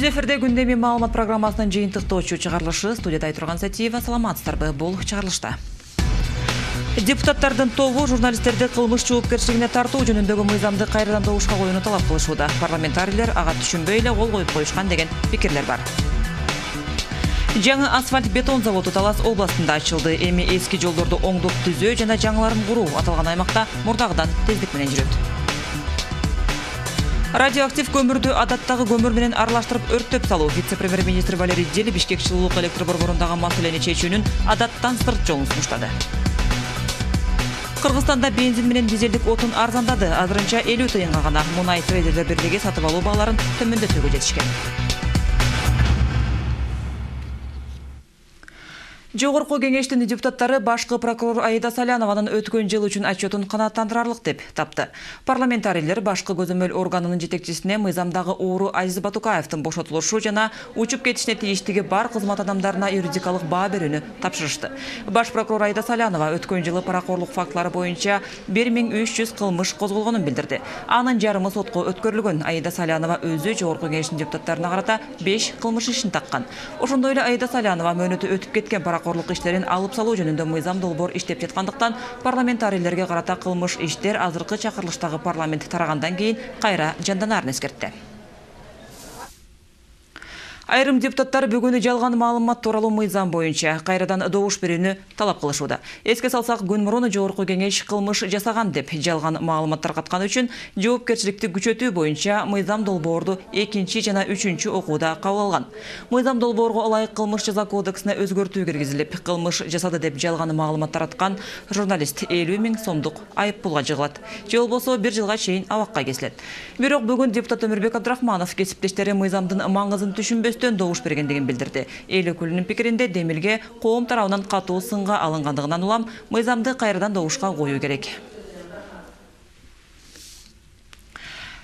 Түз эфирде күндеме маалымат программасынын жыйынтыктоочу чыгарылышы студияда Айтурган Сатиева. Саламатсыздарбы, бул чыгарылышта. Депутаттардын тобу журналисттерди кылмыш жоопкерчилигине тартуу жөнүндөгү мыйзамды кайрадан добушка коюуну талап кылышууда. Парламентарийлер ага түшүнбөй эле кол коюп коюшкан деген пикирлер бар. Жаңы асфальт бетон заводу Талас областында ачылды. Эми эски жолдорду оңдоп түзөө жана жаңыларын куруу аталган аймакта мурдагыдан тездик менен жүрөт. Радиоактив көмүрдү адаттагы көмүр менен аралаштырып өрттөп салуу. Вице-премьер-министр Валерий Дели Бишкек жылуулук электр борборундагы маселени чечүүнүн адаттан сырт жолун сунуштады. Кыргызстанда бензин менен дизелдик отун арзандады. Азырынча 50 тыйынга гана Мунай трейдерлер бирлиги сатып алуу бааларын төмөндөтүүгө жетишкен. Жогорку кеңештин депутаттары башкы прокурор Аида Салянованын өткөн жыл үчүн отчетун канааттандырарлык деп тапты. Парламентарийлер башкы көзөмөл органынын жетекчисине мыйзамдагы оору Азиз Батукаевдин бошотулушу жана учуп кетишине тийиштиги бар кызмат адамдарына юридикалык баа берүүнү тапшырышты. Баш прокурор Аида Салянова өткөн жылы паракорлук фактылары боюнча 1300 кылмыш козголгонун билдирди. Анын жарымы сотко өткөрүлгөн. Аида Салянова өзү жогорку кеңештин депутаттарына карата 5 кылмыш ишин таккан. Ошондой эле Аида Салянова мөөнөтү өтүп кеткен паракорлук иштерин алып салуу жөнүндө мыйзам долбоор иштеп жаткандыктан парламентарийлерге карата кылмыш иштер азыркы чакырылыштагы парламент тарагандан кийин кайра жанданарын эскертти. Айрым депутаттар бүгүнү жалган маалымат тууралуу мыйзам боюнча кайрадан добуш берүүнү талап кылышууда. Эске салсак, күн мурун жогорку кеңеш кылмыш жасаган деп жалган маалымат таркаткан үчүн жоопкерчиликти күчөтүү боюнча мыйзам долбоорду 2 жана 3 окууда кабыл алган. Мыйзам долбоорго ылайык кылмыш жаза кодексине өзгөртүү киргизилип, кылмыш жасады деп жалган маалымат тараткан журналист 50 000 сомдук айып пулга жыгылат. Же болбосо 1 жылга чейин абакка кесилет. Бирок бүгүн депутат Өмүрбек Абдрахманов кесиптештери мыйзамдын маңызын түшүнбөстөн добуш бергендигин билдирди. Эл өкүлүнүн пикиринде Демилге коом тарабынан катуу сынга алынгандыгынан улам мыйзамды кайрадан добушка коюу керек.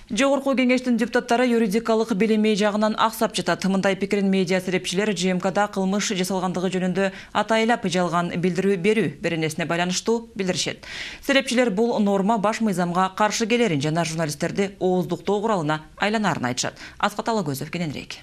Жогорку кеңештин депутаттары юридикалык билими жагынан аксап жатат. Мындай пикирин медиа серепчилер ЖМКда кылмыш жасалгандыгы жөнүндө атайлап жалган билдирүү берүү беренесине байланыштуу билдиришет. Серепчилер бул норма баш мыйзамга каршы келерин жана журналисттерди ооздуктоо куралына айланарын айтышат. Асхат Алагөзов кененирээк.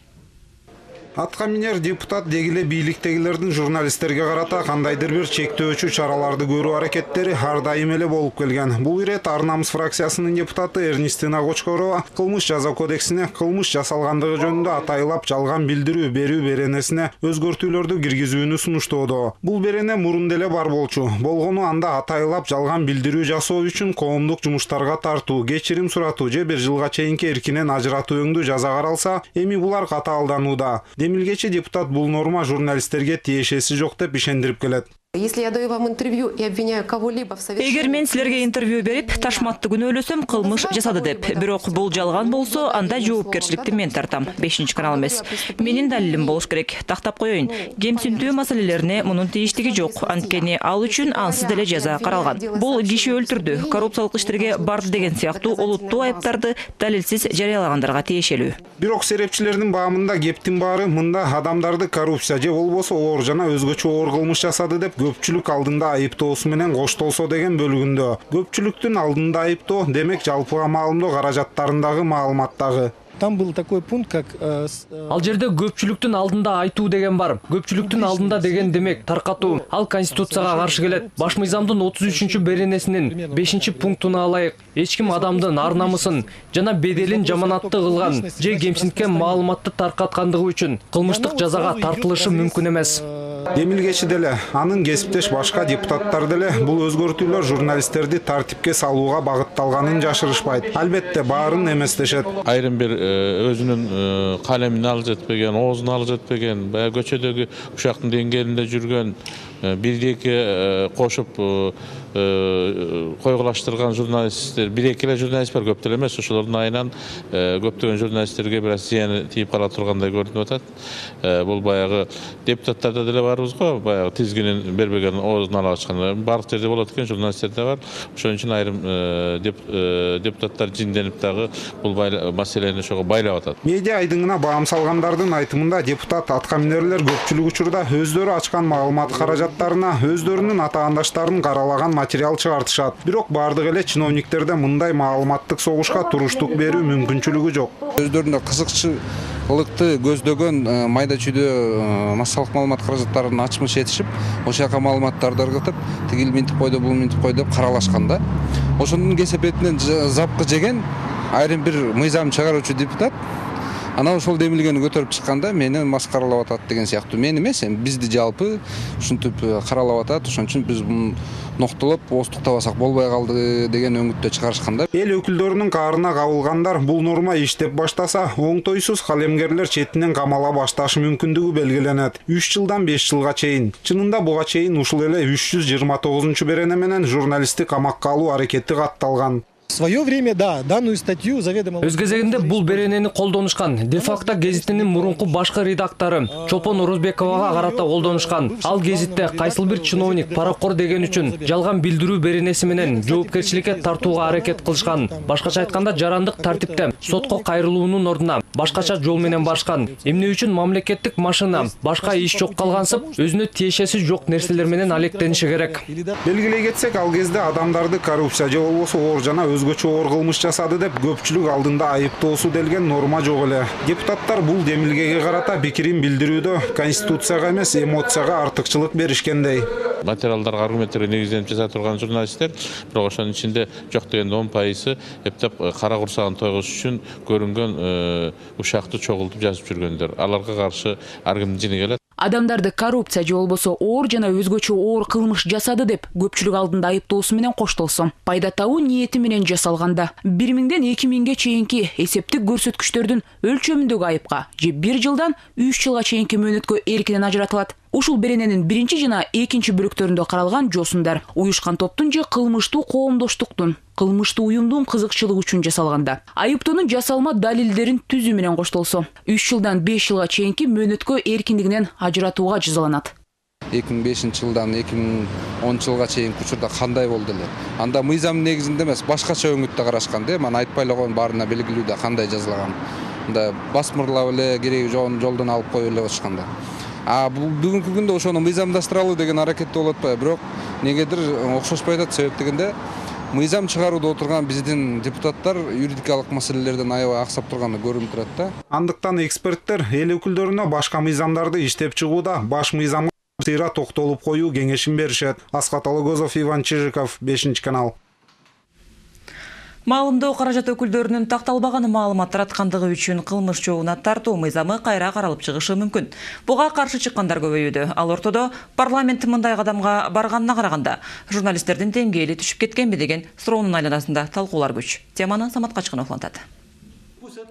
Атка минер депутат дегиле бийликтегилердин журналисттерге карата кандайдыр бир чектөөчү чараларды көрүү аракеттери ар дайым эле болуп келген. Бул ирет Ар намыс фракциясынын депутаты Эрнестина Кочкорова кылмыш жаза кодексине кылмыш жасалгандыгы жөнүндө атайлап жалган билдирүү берүү беренесине өзгөртүүлөрдү киргизүүнү сунуштоодо. Бул берене мурун деле бар болчу. Болгону анда атайлап жалган билдирүү жасоо үчүн коомдук жумуштарга тартуу, кечирим суратуу же 1 жылга чейинки эркинен ажыратуу өңдүү жаза каралса, эми булар катаалданууда. Демилгечи депутат бул норма журналисттерге тиешеси жок деп ишендирип келет. Если я даю вам интервью и обвиняю кого-либо в совершении... Эгер мен силерге интервью берип, ташматты күнөөлөсөм, кылмыш жасады деп. Бирок бул жалган болсо, анда жоопкерчиликти мен тартам. 5 канал эмес. Менин далилим болуш керек. Тактап коеюн. Кемсинтүү маселелерине мунун тийиштиги жок. Анткени ал үчүн ансыз деле жаза каралган. Бул киши өлтүрдү, коррупциялык иштерге барды деген сыяктуу олуттуу айыптарды далилсиз жарыялагандарга тиешелүү. Бирок серепчилердин баамында кептин баары мында адамдарды коррупция же болбосо оор жана өзгөчө оор кылмыш жасады деп көпчүлүк алдында айыптоосу менен коштолсо деген бөлүгүндө. Көпчүлүктүн алдында айыптоо демек жалпыга маалымдоо каражаттарындагы маалыматтагы. Там был такой пункт, как... Ал жерде көпчүлүктүн алдында айтуу деген бар. Көпчүлүктүн алдында деген демек таркатуу. Ал Конституцияга каршы келет. Баш мыйзамдын 33 беренесинин 5 пунктуна ылайык эч ким адамдын ар намысын жана беделин жаманатты кылган же кемсинткен маалыматты таркаткандыгы үчүн кылмыштык жазага тартылышы мүмкүн эмес. Демилгечи деле, анын кесиптеш башка депутаттар деле бул өзгөртүүлөр журналисттерди тартипке салууга багытталганын жашырышпайт. Албетте баарын эместешет. Айрым бир өзүнүн калемин алып жетпеген, оозун алып жетпеген, баягы көчөдөгү ушактын деңгээлинде жүргөн бир-эки кошуп койгулаштырган журналисттер, бир-эки эле журналист бар, көп деле эмес. Ошолордун айынан көптөгөн журналисттерге бир аз зыяны тийип кала тургандай көрүнүп атат. Бул баягы депутаттарда деле барбыз го, баягы тизгинин бербеген, оозун ала ачкан. Бардык жерде болот экен, журналисттерде бар. Ошон үчүн айрым депутаттар жинденип дагы бул маселени ошого байлап атат. Медиа айдыңына баам салгандардын айтымында депутат атка минерлер көпчүлүк учурда өздөрү ачкан маалымат каражаттарына өздөрүнүн атаандаштарын каралаган материал чыгартышат. Бирок бардык эле чиновниктерде мындай маалыматтык согушка туруштук берүү мүмкүнчүлүгү жок. Өздөрүнө кызыкчы ылыкты көздөгөн майда чүйдө массалык маалымат каражаттарын ачмыш этишип ошол жака маалыматтарды ыргытып тигил минтип койду бул минтип койду деп каралашкан да. Ошонун кесепетинен запкы жеген айрым бир мыйзам чыгаруучу депутат ана ошол демилгени көтөрүп чыкканда мени маскаралап атат деген сыяктуу. Мен эмес, бизди жалпы ушинтип каралап атат. Ошон үчүн биз муну ноктолоп ооздуктабасак болбой калды деген өңүттө чыгарышканда. Эл өкүлдөрүнүн каарына кабылгандар бул норма иштеп баштаса, оңтойсуз калемгерлер четинен камала башташы мүмкүндүгү белгиленет. 3 жылдан 5 жылга чейин. Чынында буга чейин ушул эле 329-берене менен журналисти камакка алуу аракети катталган. В свое время, да, данную статью заведомо... Өз кезегинде бул беренени колдонушкан. Де-факто гезитинин мурунку башкы редактору Чолпон Орозбековага карата колдонушкан. Ал гезитте кайсыл бир чиновник паракор деген үчүн жалган билдирүү беренеси менен жоопкерчиликке тартууга аракет кылышкан. Башкача айтканда, жарандык тартипте сотко кайрылуунун ордуна башкача жол менен барышкан. Эмне үчүн мамлекеттик машина башка иш жок калгансып, өзүнө тиешеси жок нерселер менен алектениши керек. Белгилей кетсек, ал кезде адамдарды коррупция же болбосо оор жана өзгөчө оор кылмыш жасады деп көпчүлүк алдында айыптоосу делген норма жок эле. Депутаттар бул демилгеге карата пикирин билдирүүдө конституцияга эмес, эмоцияга артыкчылык беришкендей. Материалдарга, аргументтерге негизденип жасап турган журналисттер, бирок ошонун ичинде жок дегенде 10% эптеп кара курсагын тойгош үчүн көрүнгөн ушакты чогултуп жазып жүргөндөр. Аларга каршы ар кимдин жини келет. Адамдарды коррупция же болбосо оор жана өзгөчө оор кылмыш жасады деп көпчүлүк алдында айыптоосу менен коштолсо, пайда табуу ниети менен жасалганда 1000ден 2000ге чейинки эсептик көрсөткүчтөрдүн өлчөмүндөгү айыпка же 1 жылдан 3 жылга чейинки мөөнөткө эркинен ажыратылат. Ушул берененин 1 жана 2 бөлүктөрүндө каралган жосундар уюшкан топтун же кылмыштуу коомдоштуктун, кылмыштуу уюмдун кызыкчылыгы үчүн жасалганда, айыптоонун жасалма далилдерин түзүү менен коштолсо, 3 жылдан 5 жылга чейинки мөөнөткө эркиндигинен ажыратууга жазаланат. 2005 жылдан 2010 жылга чейинки учурда кандай болду эле? Анда мыйзам негизинде эмес, башкача өңүттө карашкан да, мана айтпай эле койгон баарына белгилүү да кандай жазылган. Анда басмырлап эле кереги жолдон алып коюп эле отушканда. Бүгүнкү күндө ошону мыйзамдаштыралы деген аракетте болуп атпайбы, бирок негедир окшошпой атат. Себеп дегенде мыйзам чыгарууда отурган биздин депутаттар юридикалык маселелерден аябай аксап турганы көрүнүп турат да. Андыктан эксперттер эл өкүлдөрүнө башка мыйзамдарды иштеп чыгууда баш мыйзамга тыйра токтолуп коюу кеңешин беришет. Асхат Алагөзов, Иван Чижиков, 5-канал. Маалымдоо каражат өкүлдөрүнүн такталбаган маалымат тараткандыгы үчүн кылмыш жообуна тартуу мыйзамы кайра каралып чыгышы мүмкүн. Буга каршы чыккандар көбөйүүдө. Ал ортодо парламент мындай кадамга барганына караганда журналисттердин деңгээли түшүп кеткенби деген суроонун айланасында талкуулар көч. Теманы Самат Качкынов улантат.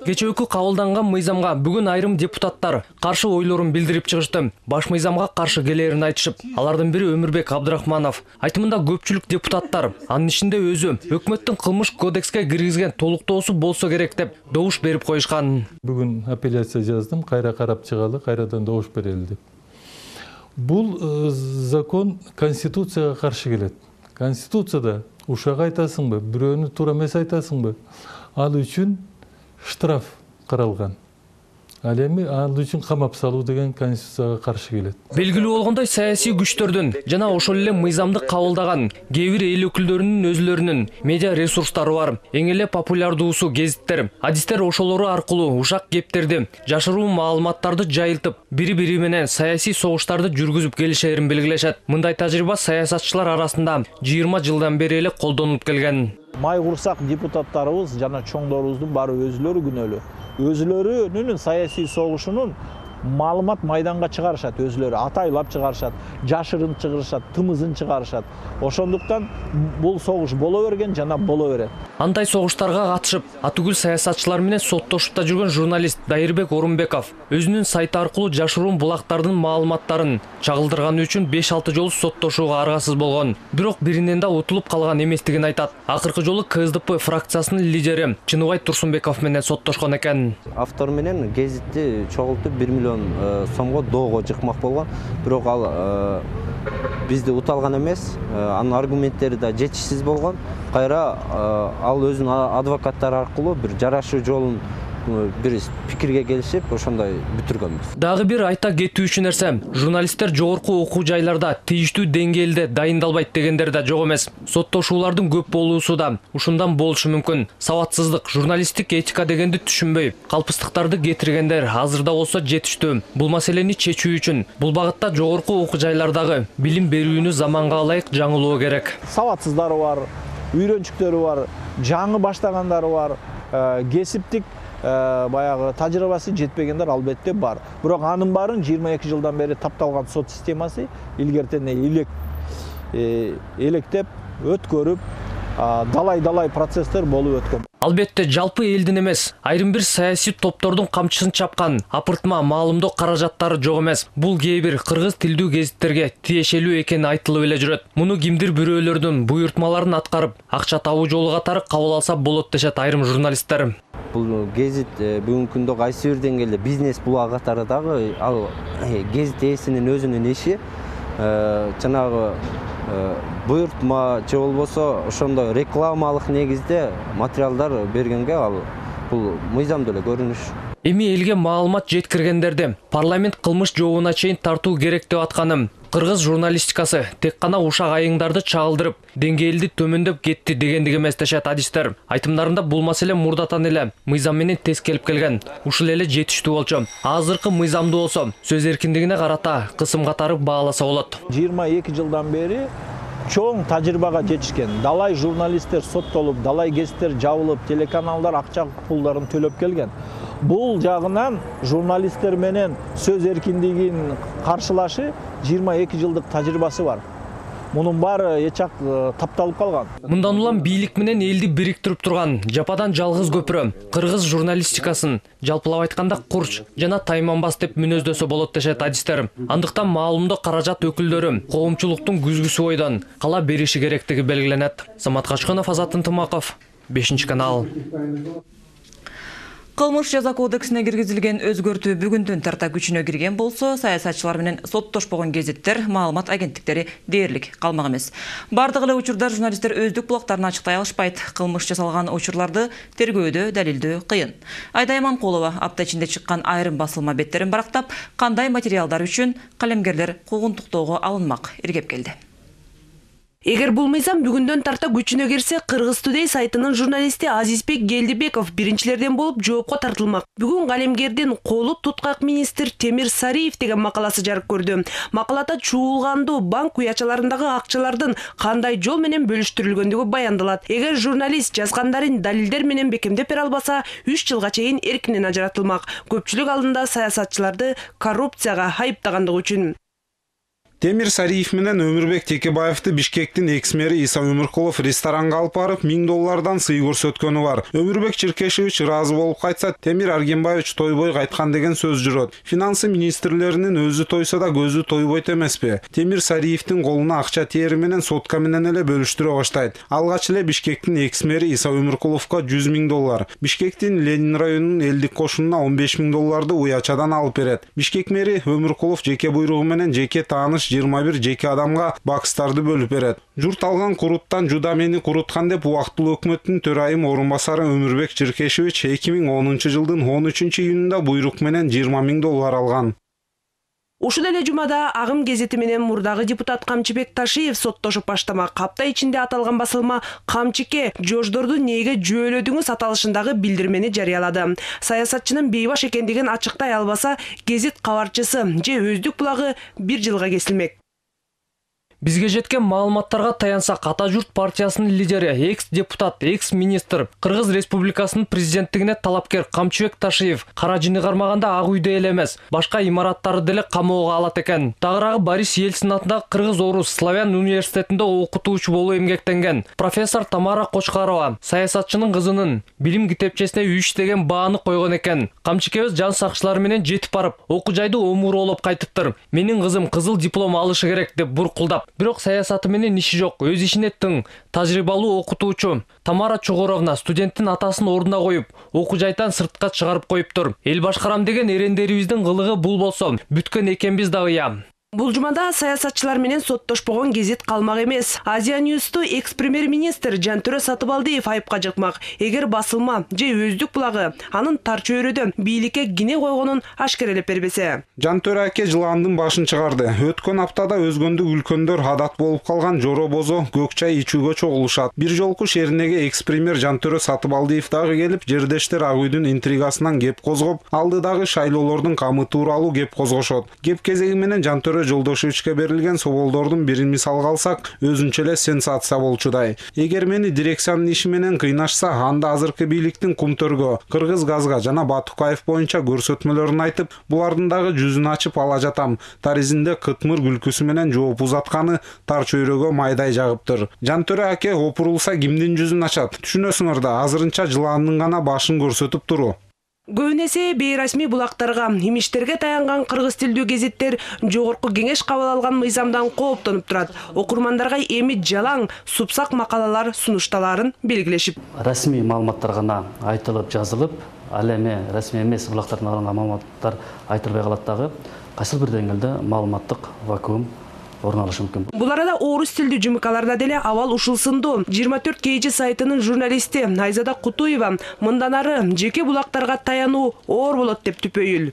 Кечээкү кабылданган мыйзамга бүгүн айрым депутаттар каршы ойлорун билдирип чыгышты. Баш мыйзамга каршы келерин айтышып, алардын бири Өмүрбек Абдрахманов. Айтымында көпчүлүк депутаттар, анын ичинде өзү, өкмөттүн кылмыш кодекске киргизген толуктоосу болсо керек деп добуш берип коюшкан. Бүгүн апелляция жаздым, кайра карап чыгалы, кайрадан добуш берели деп. Бул закон конституцияга каршы келет. Конституцияда ушак айтасыңбы, бирөөнү туура эмес айтасыңбы? Ал үчүн штраф каралган. Ал эми ал үчүн камап салуу деген конституцияга каршы келет. Белгилүү болгондой саясий күчтөрдүн жана ошол эле мыйзамды кабылдаган кээ бир эл өкүлдөрүнүн өзүлөрүнүн медиа ресурстары бар. Эң эле популярдуусу гезиттер. Адистер ошолору аркылуу ушак кептерди, жашыруу маалыматтарды жайылтып, бири-бири менен саясий согуштарды жүргүзүп келишерин белгилешет. Мындай тажрыйба саясатчылар арасында 20 жылдан бери эле колдонулуп келген. Май курсак депутаттарыбыз жана чоңдорубуздун баары өзүлөрү күнөөлүү. Өзүлөрүнүн саясий согушунун маалымат майданга чыгарышат, өзүлөрү атайлап чыгарышат, жашырын чыгарышат, тымызын чыгарышат. Ошондуктан бул согуш боло берген жана боло берет. Андай согуштарга катышып, атүгүл саясатчылар менен соттошуп да жүргөн журналист Дайырбек Орунбеков өзүнүн сайты аркылуу жашыруун булактардын маалыматтарын чагылдырганы үчүн 5-6 жолу соттошууга аргасыз болгон. Бирок биринен да утулуп калган эместигин айтат. Акыркы жолу КСДП фракциясынын лидери Чыныбай Турсунбеков менен соттошкон экен. Автор менен гезитти чогултуп 1 миллион сомго доого жыкмак болгон. Бирок ал бизди уталган эмес, анын аргументтери да жетишсиз болгон. Кайра ал өзүнүн адвокаттары аркылуу бир жарашуу жолун бир пикирге келишип ошондой бүтүргөнбүз. Дагы бир айта кетүүчү нерсем, журналисттер жогорку окуу жайларда тийиштүү деңгээлде дайындалбайт дегендер да жок эмес. Соттошуулардын көп болуусу да ушундан болушу мүмкүн. Сабатсыздык, журналисттик этика дегенди түшүнбөй, калпыстыктарды кетиргендер азырда болсо жетиштүү. Бул маселени чечүү үчүн бул багытта жогорку окуу жайлардагы билим берүүнү заманга ылайык жаңылоо керек. Сабатсыздары бар, үйрөнчүктөрү бар, жаңы баштагандары бар, кесиптик баягы тажрыйбасы жетпегендер албетте бар. Бирок анын баарын 22 жылдан бери тапталган сот системасы илгертен электеп өткөрүп, далай процесстер болуп өткөн. Албетте жалпы элдин эмес, айрым бир саясий топтордун камчысын чапкан апыртма маалымдоо каражаттары жок эмес. Бул кээ бир кыргыз тилдүү гезиттерге тиешелүү экени айтылып эле жүрөт. Муну кимдир бирөөлөрдүн буйртмаларын аткарып, акча табуу жолу катары кабыл алса болот дешет айрым журналисттер. Бул гезит бүгүнкү күндө кайсы бир деңгээлде бизнес булагы катары дагы ал гезит ээсинин өзүнүн иши жанагы буйртма же болбосо ошондой рекламалык негизде материалдар бергенге ал бул мыйзамдуу эле көрүнүш. Эми элге маалымат жеткиргендерди парламент кылмыш жообуна чейин тартуу керек деп атканым. Кыргыз журналистикасы тек гана ушак айыңдарды чагылдырып, деңгээлди төмөндөп кетти дегендиги эмес дешет адистер. Айтымдарында бул маселе мурдатан эле мыйзам менен тез келип келген. Ушул эле жетиштүү болчу. Азыркы мыйзамды болсо сөз эркиндигине карата кысым катары бааласа болот. 22 жылдан бери чоң тажрыйбага жетишкен. Далай журналисттер соттолуп, далай гезиттер жабылып, телеканалдар акча пулдарын төлөп келген. Бул жагынан журналисттер менен сөз эркиндигин каршылашы 22 жылдык тажрыйбасы бар. Мунун баары эчак тапталып калган. Мындан улам бийлик менен элди бириктирип турган жападан жалгыз көпүрө кыргыз журналистикасын жалпылап айтканда курч жана тайманбас деп мүнөздөсө болот дешет адистер. Андыктан маалымдоо каражат өкүлдөрү коомчулуктун күзгүсү бойдон кала бериши керектиги белгиленет. Самат Качканов, Азат Ынтымаков, 5-канал. Кылмыш жаза кодексине киргизилген өзгөртүү бүгүндөн тарта күчүнө кирген болсо, саясатчылар менен соттошпогон гезиттер, маалымат агенттиктери дээрлик калмак эмес. Бардык эле учурда журналисттер өздүк булактарын ачыктай алышпайт. Кылмыш жасалган учурларды тергөөдө далилдөө кыйын. Айдай Иманкулова апта ичинде чыккан айрым басылма беттерин барактап, кандай материалдар үчүн калемгерлер куугунтуктоого алынмак иргеп келди. Эгер бул мыйзам бүгүндөн тарта күчүнө кирсе, Кыргыз Today сайтынын журналисти Азизбек Гелдибеков биринчилерден болуп жоопко тартылмак. Бүгүн калемгердин колу туткак министр Темир Сариев деген макаласы жарык көрдү. Макалада чуулгандуу банк уячаларындагы акчалардын кандай жол менен бөлүштүрүлгөндүгү баяндалат. Эгер журналист жазгандарын далилдер менен бекемдеп бере албаса, 3 жылга чейин эркинен ажыратылмак. Көпчүлүк алдында саясатчыларды коррупцияга айыптагандыгы үчүн. Темир Сариев менен Өмүрбек Текебаевди Бишкектин экс-мэри Иса Өмүркулов ресторанга алып барып $1000 сый көрсөткөнү бар. Өмүрбек Чиркешевич ыраазы болуп кайтса, Темир Аргенбаевич тойбой кайткан деген сөз жүрөт. Финансы министрлеринин өзү тойсо да көзү тойбойт эмеспи? Темир Сариевдин колуна акча теери менен сотка менен эле бөлүштүрө баштайт. Алгач эле Бишкектин экс-мэри Иса Өмүркуловго $100,000, Бишкектин Ленин районунун элдик кошунуна $15,000 уячадан алып берет. Бишкек мэри Өмүркулов жеке буйругу менен жеке тааныш 21 жеке адамга бакстарды бөлүп берет. Журт алган куруттан жуда мени куруткан деп убактылуу өкмөттүн төрайым орун басары Өмүрбек Чиркешевич 2010 жылдын 13-июнунда буйрук менен $20,000 алган. Ушул эле жумада Агым гезити менен мурдагы депутат Камчыбек Ташиев соттошуп баштамак. Апта ичинде аталган басылма Камчыке жождорду нейге жөөлөдүңүз аталышындагы билдирмени жарыялады. Саясатчынын бейбаш экендигин ачыктай албаса, гезит кабарчысы же өздүк булагы 1 жылга кесилмек. Бизге жеткен маалыматтарга таянсак, Ата журт партиясынын лидери, экс-депутат, экс-министр, Кыргыз Республикасынын президенттигине талапкер Камчыбек Ташиев кара жини кармаганда Ак үйдө эле эмес, башка имараттарды деле камоого алат экен. Тагыраагы Борис Ельцин атындагы Кыргыз-Орус Славян университетинде окутуучу болуп эмгектенген профессор Тамара Кочкарова саясатчынын кызынын билим китепчесине 3 деген бааны койгон экен. Камчыкебиз жан сакчылары менен жетип барып, окуу жайды омуроолоп кайтыптыр. Менин кызым кызыл диплом алышы керек деп буркулдап. Бирок саясаты менен иши жок. Өз ишине тың, тажрыйбалуу окутуучу Тамара Чогоровна студенттин атасын ордуна коюп, окуу жайдан сыртка чыгарып коюптур. Эл башкарам деген эрендерибиздин кылыгы бул болсо, бүткөн экенбиз дагы я. Бул жумада саясатчылар менен соттошпогон кезет калмак эмес. Азия Ньюсту экс-премьер-министр Жантөрө Сатыбалдиев айыпка жыкмак. Эгер басылма же өздүк булагы анын тар чөйрөдө бийликке кине койгонун ашкерелеп бербесе. Жантөрө аке жыландын башын чыгарды. Өткөн аптада өзгөндүк үлкөндөр адат болуп калган жоро бозо көк чай ичүүгө чогулушат. Бир жолку шеринеге экс-премьер Жантөрө Сатыбалдиев дагы келип, жердештер ак үйдүн интригасынан кеп козгоп, алдыдагы шайлоолордун камы тууралуу кеп козгошот. Кеп кезеги менен Жантөрө Жолдошевичке берилген соболдордун бирин мисалга алсак, өзүнчө эле сенсация болчудай. Эгер мени дирекциянын иши менен кыйнашса, анда азыркы бийликтин Кумтөргө, Кыргыз газга жана Батукаев боюнча көрсөтмөлөрүн айтып, булардын дагы жүзүн ачып ала жатам. Таризинде кытмыр күлкүсү менен жооп узатканы тар чөйрөгө майдай жагыптыр. Жантөрө аке опурулса кимдин жүзүн ачат? Түшүнөсүңөр да, азырынча жыландын гана башын көрсөтүп туруу. Көбүнесе бейрасмий булактарга, имиштерге таянган кыргыз тилдүү гезиттер жогорку кеңеш кабыл алган мыйзамдан кооптонуп турат. Окурмандарга эми жалаң, супсак макалалар сунушталарын белгилешип. Расмий маалыматтар гана айтылып, жазылып, ал эми расмий эмес булактардан алынган маалыматтар айтылбай калат дагы. Кайсыл бир деңгээлде маалыматтык вакуум орун алышы мүмкүн. Бул арада орус тилдүү жумакаларда деле абал ушул сындуу. 24 KG сайтынын журналисти Айзада Кутуева мындан ары жеке булактарга таянуу оор болот деп түпөйүл.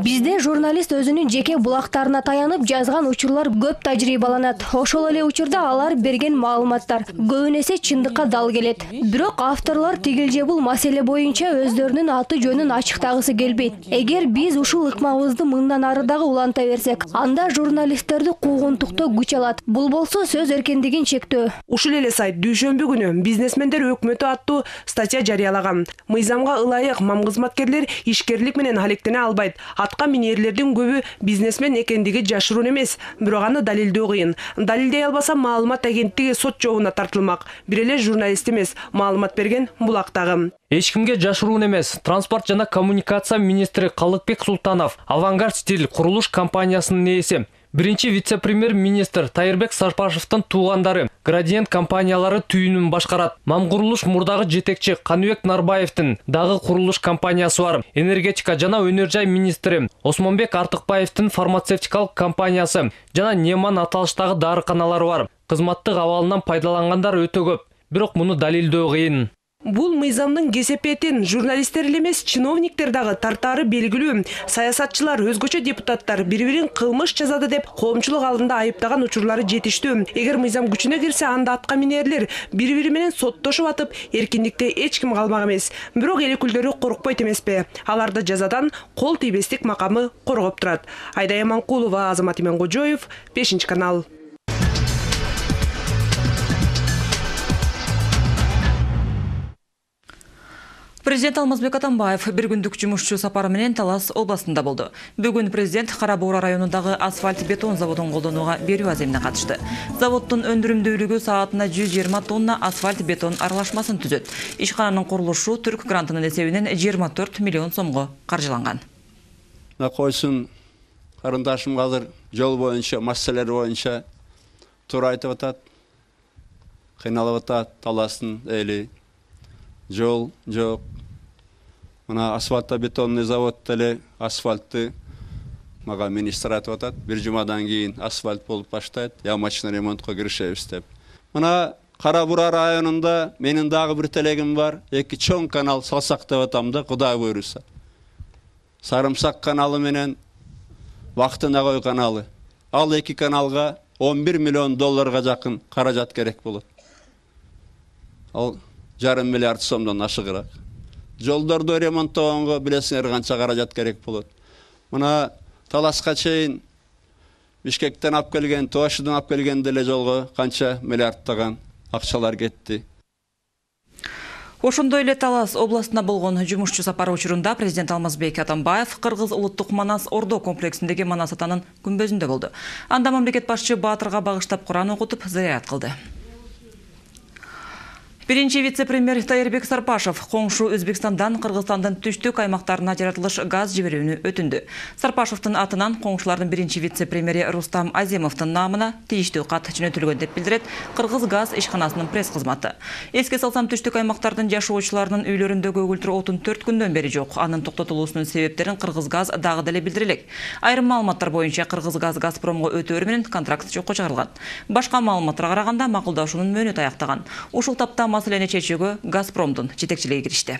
Бизде журналист өзүнүн жеке булактарына таянып жазган учурлар көп тажрыйбаланат. Ошол эле учурда алар берген маалыматтар көбүнесе чындыкка дал келет. Бирок авторлор тигил же бул маселе боюнча өздөрүнүн аты жөнүн ачыктагысы келбейт. Эгер биз ушул ыкмабызды мындан ары дагы уланта берсек, анда журналисттерди куугунтуктоо күч алат. Бул болсо сөз эркиндигин чектөө. Ушул эле сайт дүйшөмбү күнү бизнесмендер өкмөтү аттуу статья жарыялаган. Мыйзамга ылайык мам кызматкерлер ишкерлик менен алектене албайт. Атка минерлердин көбү бизнесмен экендиги жашыруун эмес, бирок аны далилдөө кыйын. Далилдей албаса маалымат агенттиги сот жообуна тартылмак. Бир эле журналист эмес, маалымат берген булактагы. Эч кимге жашыруун эмес. Транспорт жана коммуникация министри Калыкбек Султанов Авангард стиль курулуш компаниясынын ээси. Биринчи вице-премьер-министр Тайырбек Сарпашевдин туугандары Градиент компаниялары түйүнүн башкарат. Мам курулуш мурдагы жетекчи Каныбек Нарбаевдин дагы курулуш компаниясы бар. Энергетика жана өнөр жай министри Осмонбек Артыкбаевдин фармацевтикалык компаниясы жана Неман аталыштагы дарыканалары бар. Кызматтык абалынан пайдалангандар өтө көп. Бирок муну далилдөө кыйын. Бул мыйзамдын кесепетин журналисттер эле эмес, чиновниктер дагы тартаары белгилүү. Саясатчылар, өзгөчө депутаттар бири-бирин кылмыш жасады деп коомчулук алдында айыптаган учурлары жетиштүү. Эгер мыйзам күчүнө кирсе, анда атка минерлер бири-бири менен соттошуп атып, эркиндикте эч ким калмак эмес. Бирок эл өкүлдөрү коркпойт эмеспи? Аларды жазадан кол тийбестик макамы коргоп турат. Айдай Аманкулова, Азамат Именкожоев, 5 канал. Президент Алмазбек Атамбаев бир күндүк жумушчу сапары менен Талас областында болду. Бүгүн президент Кара Буура районундагы асфальт бетон заводун колдонууга берүү аземине катышты. Заводдун өндүрүмдүүлүгү саатына 120 тонна асфальт бетон аралашмасын түзөт. Ишкананын курулушу Түрк грантынын эсебинен 24 миллион сомго каржыланган. Койсун карындашым азыр жол боюнча, маселелер боюнча туура айтып атат. Кыйналып атат Таластын эли. Жол жок. Мына асфальтобетонный завод деле асфальтты мага министр айтып атат. Бир жумадан кийин асфальт болуп баштайт, ямачный ремонтко киришебиз деп. Мына Кара Буура районунда менин дагы бир телегим бар. 2 чоң канал салсак деп атам да, Кудай буйруса. Сарымсак каналы менен Вактын Агой каналы. Ал 2 каналга 11 миллион долларга жакын каражат керек болот. Ал 1,5 миллиард сомдон ашыгыраак. Жолдорду ремонттогонго билесиңер канча каражат керек болот. Мына Таласка чейин Бишкектен алып келген, Тоошудан алып келген деле жолго канча миллиардтаган акчалар кетти. Ошондой эле Талас областына болгон жумушчу сапары учурунда президент Алмазбек Атамбаев Кыргыз улуттук Манас Ордо комплексиндеги Манас атанын күмбөзүндө болду. Анда мамлекет башчы Баатырга багыштап Куран окутуп, зыярат кылды. Биринчи вице-премьер Тайырбек Сарпашев коңшу Өзбекстандан Кыргызстандын түштүк аймактарына жаратылыш газ жиберүүнү өтүндү. Сарпашевдин атынан коңшулардын биринчи вице-премьери Рустам Аземовдун намына тийиштүү кат жөнөтүлгөн деп билдирет Кыргыз газ ишканасынын пресс кызматы. Эске салсам, түштүк аймактардын жашоочуларынын үйлөрүндө көгүлтүр отун 4 күндөн бери жок. Анын токтотулуусунун себептерин Кыргыз газ дагы деле билдирелек. Айрым маалыматтар боюнча Кыргыз газ Газпромго өтөөрү менен контракт жокко чыгарылган. Башка маалыматтарга караганда макулдашуунун мөөнөтү аяктаган. Ушул тапта маселени чечүүгө Газпромдун жетекчилиги киришти.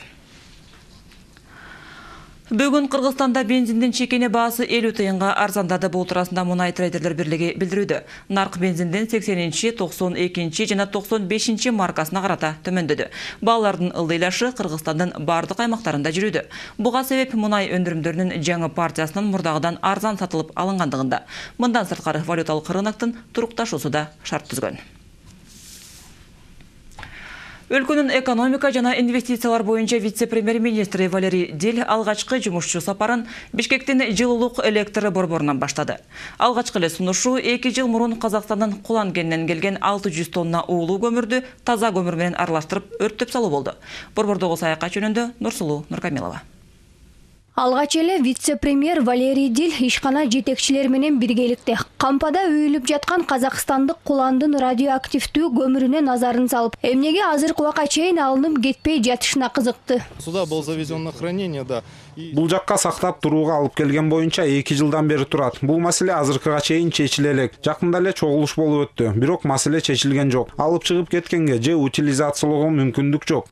Бүгүн Кыргызстанда бензиндин чекене баасы 50 тыйынга арзандады. Бул туурасында Мунай трейдерлер бирлиги билдирүүдө. Нарк бензиндин 80-чи, 92-чи жана 95-чи маркасына карата төмөндөдү. Баалардын ылдыйлашы Кыргызстандын бардык аймактарында жүрүүдө. Буга себеп Мунай өндүрүмдөрүнүн жаңы партиясынын мурдагыдан арзан сатылып алынгандыгында. Мындан сырткары валюталык рыноктун турукташуусу да шарт түзгөн. Өлкөнүн экономика жана инвестициялар боюнча вице-премьер-министри Валерий Диль алгачкы жумушчу сапарын Бишкектин жылуулук электр борборунан баштады. Алгачкы эле сунушу 2 жыл мурун Казакстандын Кулангенден келген 600 тонна уулуу көмүрдү таза көмүр менен аралаштырып өрттөп салуу болду. Борбордогу саякат жөнүндө Нурсулуу Нуркамилова. Алгач эле вице-премьер Валерий Диль ишкана жетекчилер менен биргеликте кампада үйүлүп жаткан казакстандык куландын радиоактивдүү көмүрүнө назарын салып, эмнеге азыркы убакка чейин алынып кетпей жатышына кызыкты. Сюда был завезен на хранение, да. Бул жакка сактап турууга алып келген боюнча 2 жылдан бери турат. Бул маселе азыркыга чейин чечиле элек. Жакында эле чогулуш болуп өттү. Бирок маселе чечилген жок. Алып чыгып кеткенге же утилизациялоого мүмкүндүк жок.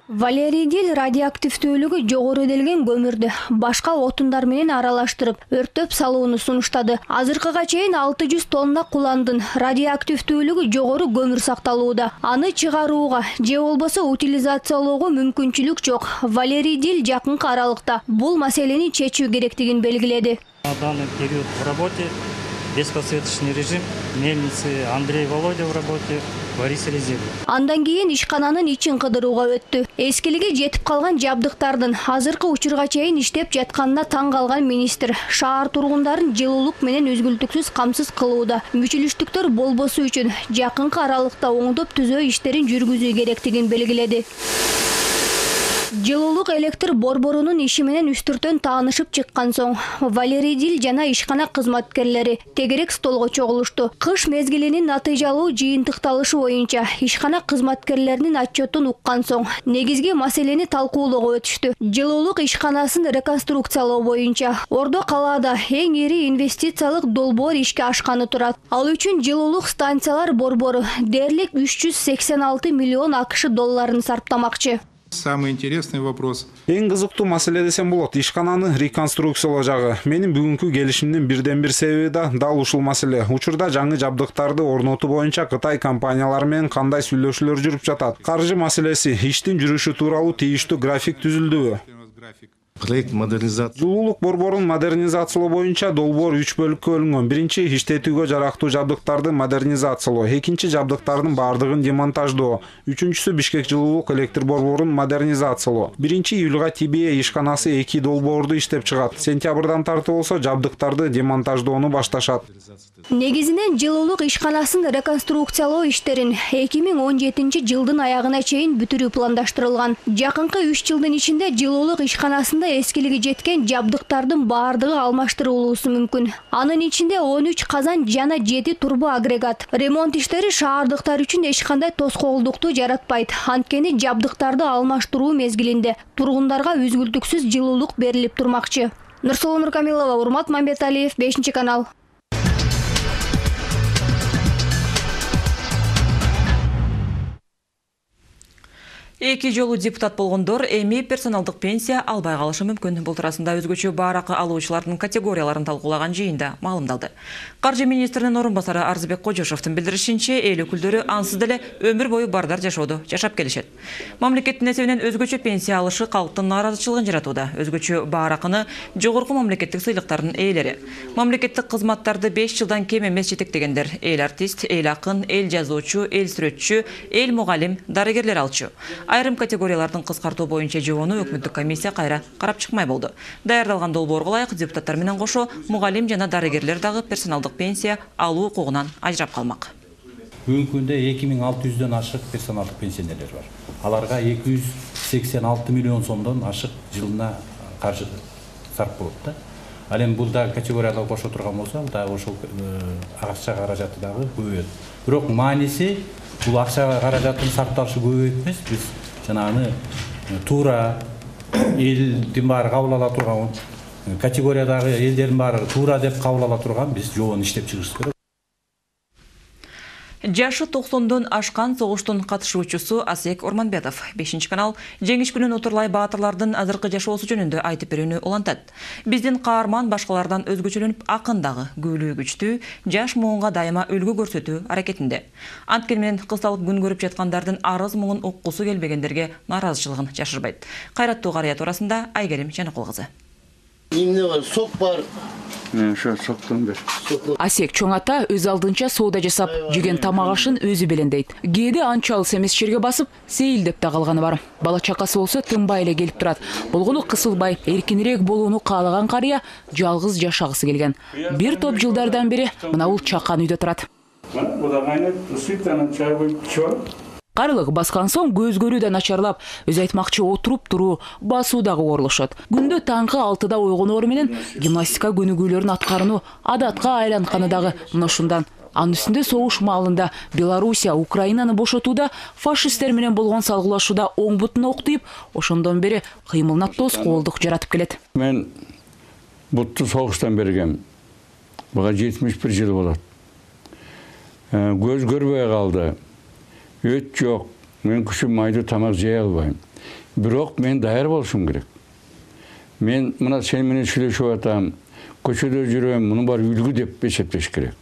Валерий Диль радиоактивдүүлүгү жогору делген көмүрдү башка отундар менен аралаштырып өрттөп салууну сунуштады. Азыркыга чейин 600 тонна куландын радиоактивдүүлүгү жогору көмүр сакталууда. Аны чыгарууга же болбосо утилизациялоого мүмкүнчүлүк жок. Валерий Диль жакынкы аралыкта бул маселени чечүү керектигин белгиледи. На данный период в работе беспосредственный режим мельницы Андрей Володя в работе. Андан кийин ишкананын ичин кыдырууга өттү. Эскилиги жетип калган жабдыктардын азыркы учурга чейин иштеп жатканына таң калган министр шаар тургундарын жылуулук менен үзгүлтүксүз камсыз кылууда. Мүчүлүштүктөр болбосу үчүн жакынкы аралыкта оңдоп түзөө иштерин жүргүзүү керектигин белгиледи. Жылуулук электр борборунун иши менен үстүртөн таанышып чыккан соң Валерий Диль жана ишкана кызматкерлери тегерек столго чогулушту. Кыш мезгилинин натыйжалуу жыйынтыкталышы боюнча ишкана кызматкерлеринин отчетун уккан соң негизги маселени талкуулоого өтүштү. Жылуулук ишканасын реконструкциялоо боюнча Ордо калаада эң ири инвестициялык долбоор ишке ашканы турат. Ал үчүн жылуулук станциялар борбору дээрлик 386 миллион АКШ долларын сарптамакчы. Самый интересный вопрос. Эң кызыктуу маселе десем болот, ишкананы реконструкциялоо жагы. Менин бүгүнкү келишимдин бирден бир себеби да дал ушул маселе. Учурда жаңы жабдыктарды орнотуу боюнча Кытай компаниялары менен кандай сүйлөшүүлөр жүрүп жатат? Каржы маселеси, иштин жүрүшү тууралуу тийиштүү график түзүлдүбү? Проект модернизации. Жылуулук борборун модернизациялоо боюнча долбоор 3 бөлүккө бөлүнгөн. Биринчи иштетүүгө жарактуу жабдыктарды модернизациялоо, экинчи жабдыктардын бардыгын демонтаждоо, үчүнчүсү Бишкек жылуулук электр борборун модернизациялоо. 1-июлга Тибие ишканасы 2 долбоорду иштеп чыгат. Сентябрдан тартып болсо жабдыктарды демонтаждоону башташат. Негизинен жылуулук ишканасын реконструкциялоо иштерин 2017 жылдын аягына чейин бүтүрүү пландаштырылган. Жакынкы 3 жылдын ичинде жылуулук ишканасында эскилиги жеткен жабдыктардын баардыгы алмаштырылуусу мүмкүн. Анын ичинде 13 казан жана 7 турбо агрегат. Ремонт иштери шаардыктар үчүн эч кандай тоскоолдукту жаратпайт. Анткени жабдыктарды алмаштыруу мезгилинде тургундарга үзгүлтүксүз жылуулук берилип турмакчы. Нурсулуу Нуркамилова, Урмат Мамбеталиев, 5-канал. 2 жолу депутат болгондор эми персоналдык пенсия албай калышы мүмкүн. Бул туурасында өзгөчө бааракы алуучулардын категорияларын талкуулаган жыйында маалымдалды. Каржы министринин орун басары Арзыбек Кожошовдун билдиришинче, эл өкүлдөрү ансыз деле өмүр бою бардар жашоодо жашап келишет. Мамлекеттин эсебинен өзгөчө пенсия алышы калктын нааразычылыгын жаратууда. Өзгөчө бааракыны жогорку мамлекеттик сыйлыктардын ээлери. Мамлекеттик кызматтарды 5 жылдан кем эмес жетектегендер: эл артист, эл акын, эл жазуучу, эл сүрөтчү, эл мугалим, дарыгерлер алчу. Айрым категориялардын кыскартуу боюнча жобону өкмөттүк комиссия кайра карап чыкмай болду. Даярдалган долбоорго ылайык депутаттар менен кошо мугалим жана дарыгерлер дагы персоналдык пенсия алуу укугунан ажырап калмак. Бүгүнкү күндө 2600'дөн ашык персоналдык пенсионерлер бар. Аларга 286 миллион сомдон ашык жылына каржы сарп болот да. Ал эми бул да категорияга кошо турган болсо, да ошол акча каражаты дагы көбөйөт. Бирок мааниси бул акча каражатын сакталышы көбөйөт эмес, биз жанагы туура элдин баары кабыл ала турган категориядагы элдердин баары туура деп кабыл ала турган биз жобону иштеп чыгышыбыз керек. Жашы 90'дон ашқан соғыштың катышуучусу Асек Орманбетов 5 канал жеңиш күнүн отурлай баатырлардын азыркы жашоосу жөнүндө айтып берүүнү улантат. Биздин каарман башкалардан өзгөчөлөнүп акындагы күөлүү күчтүү жаш муунга дайыма үлгү көрсөтүү аракетинде. Анткени менен кысталып күн көрүп жаткандардын арыз муңун уккусу келбегендерге нааразычылыгын жашырбайт. Кайраттуу карыя туурасында Айгерим Жаныкул кызы. Эмне бар? Сок бар. Соктон бер. Асек чоң ата өз алдынча соода жасап, жеген тамак ашын өзү белендейт. Кээде анча алыс эмес жерге басып, сейилдеп да калганы бар. Бала чакасы болсо тынбай эле келип турат. Болгону кысылбай, эркинирээк болууну каалаган карыя жалгыз жашагысы келген. Бир топ жылдардан бери мына бул чакан үйдө турат. Карылык баскан соң көз көрүү да начарлап, өз айтмакчы отуруп туруу, басуу дагы оорлошот. Күндө таңкы 6-да ойгоноор менен гимнастика көнүгүүлөрүн аткарууну адатка айлантканы дагы мына ушундан. Анын үстүндө согуш маалында Белоруссия Украинаны бошотууда, фашисттер менен болгон салгылашууда оң бутуна октуйуп, ошондон бери кыймылына тоскоолдук жаратып келет. Мен бутту согуштан бергем. Буга 71 жыл болот. Көз көрбөй калды. Өт жоқ, мен күшім майды тамақ жей албайм. Бирок мен даяр болушум керек. Мен мына сен менен сүйлөшүп атам, көчөдө жүрөм, муну бар үлгү деп эсептеш керек.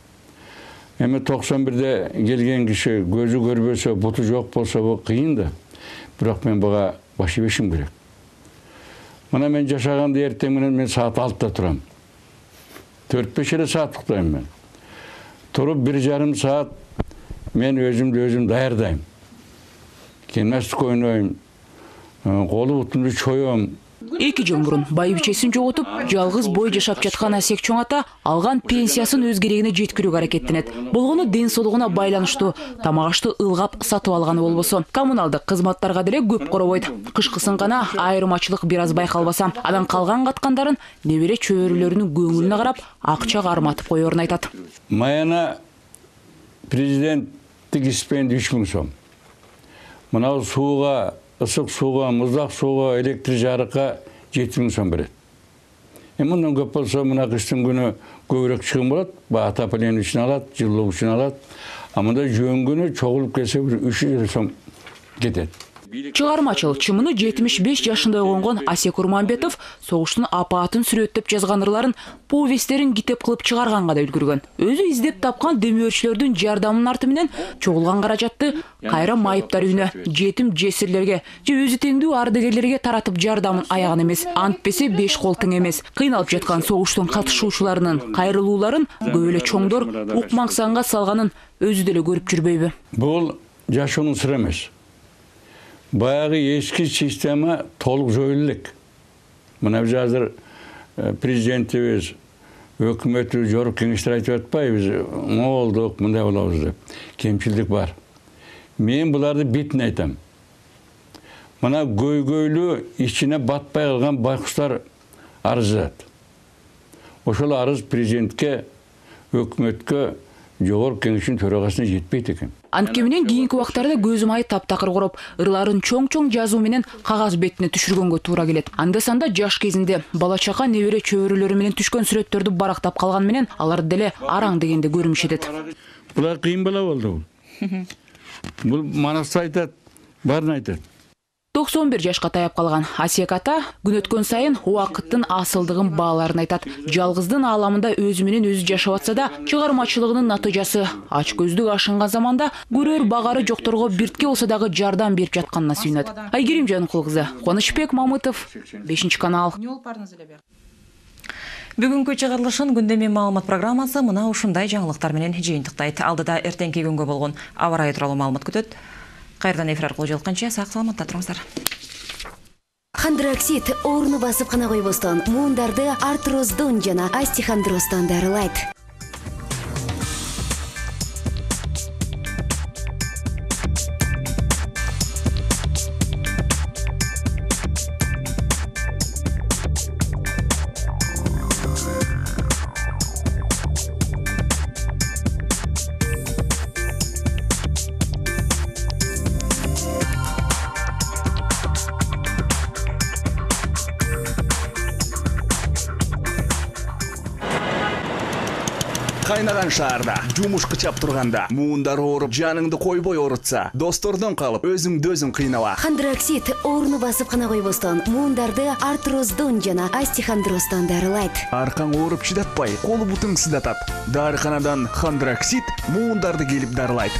Эми 91'де келген киши көзү көрбөсө, буту жок болсо бул кыйын да. Бирок мен буга баш ийбешим керек. Мына мен жашаганда эртең менен мен саат 6'да турам. 4-5 эле саат уктайм мен. Туруп 1,5 саат мен өзүмдү даярдайм. Гимнастика ойнойм, колу бутумду чоем. 2 жыл мурун байбичесин жоготуп, жалгыз бой жашап жаткан Асек чоң ата алган пенсиясын өз керегине жеткирүүгө аракеттенет. Болгону ден соолугуна байланыштуу тамак ашты ылгап сатып алганы болбосо, коммуналдык кызматтарга деле көп коробойт. Кышкысын гана айырмачылык бир аз байкалбаса, анан калган каткандарын небере чөбөрөлөрүнүн көңүлүнө карап, акча карматып коерун айтат. Маяна президенттик стипендия 3000 сом. Мына сууга, ысык сууга, муздак сууга, электр жарыкка 7000 сом берет. Мындан көп болсо мына кыштын күнү көбүрөөк чыгым болот, отопление үчүн алат, жылуу үчүн алат. А мында жөн күнү чогулуп келсе 300 сом кетет. Чыгармачыл чымыны 75 жашында ойгонгон Асек Орманбетов согуштун апаатын сүрөттөп жазган ырларын, повесттерин китеп кылып чыгарганга да үлгүргөн. Өзү издеп тапкан демөөрчүлөрдүн жардамынын арты менен чогулган каражатты кайра майыптар үйүнө, жетим жесирлерге же өзү теңдүү ардагерлерге таратып жардамын аяган эмес. Антпесе 5 кол тең эмес. Кыйналып жаткан согуштун катышуучуларынын кайрылууларын көп эле чоңдор укмаксанга салганын өзү деле көрүп жүрбөйбү? Бул жашоонун сыры эмес. Баягы эски система толук жоюлу элек. Мына биз азыр президентибиз, өкмөтү, жогорку кеңештер айтып атпайбыз, болдук, мындай болобуз деп. Кемчилдик бар. Мен буларды бетине айтам. Мына көйгөйлүү ичине батпай калган байкуштар арыз жазат. Ошол арыз президентке, өкмөткө, жогорку кеңештин төрагасына жетпейт экен. Анткени менен кийинки убактарда көзүм ай таптакыр короп, ырларын чоң-чоң жазуу менен кагаз бетине түшүргөнгө туура келет. Анда-санда жаш кезинде бала чака небере чөбөрөлөрү менен түшкөн сүрөттөрдү барактап калган менен алар деле араң дегенде көрүнүшөт. Булар кыйын бала болду бул. Бул манасы айтат, баарын айтат. 91 жашка таяп калган Асек ата күн өткөн сайын убакыттын асылдыгын бааларын айтат. Жалгыздын ааламында өзү менен өзү жашап атса да, чыгармачылыгынын натыйжасы ач көздүк ашынган заманда көрөр багары жокторго биртке болсо дагы жардам берип жатканына сүйүнөт. Айгерим Жаныкул кызы, Кубанычбек Мамытов, 5 канал. Бүгүнкү чыгарылышын күндөмү маалымат программасы мына ушундай жаңылыктар менен жыйынтыктайт. Алдыда эртеңки күнгө болгон аба ырайы тууралуу маалымат күтөт. Кайрадан эфир аркылуу жолукканча сак саламатта туруңуздар. Хондроксид орну басып гана койбостон муундарды артроздон жана остеохондростон дарылайт. Кайнаган шаарда жумуш кычап турганда, муундар ооруп, жаныңды койбой оорутса, достордон калып, өзүңдү өзүң кыйнала. Хондроксид ооруну басып гана койбостон, муундарды артроздон жана остеохондростон дарылайт. Аркаң ооруп чыдатпай, колу бутуң сыздатат. Дарыканадан Хондроксид муундарды келип дарылайт.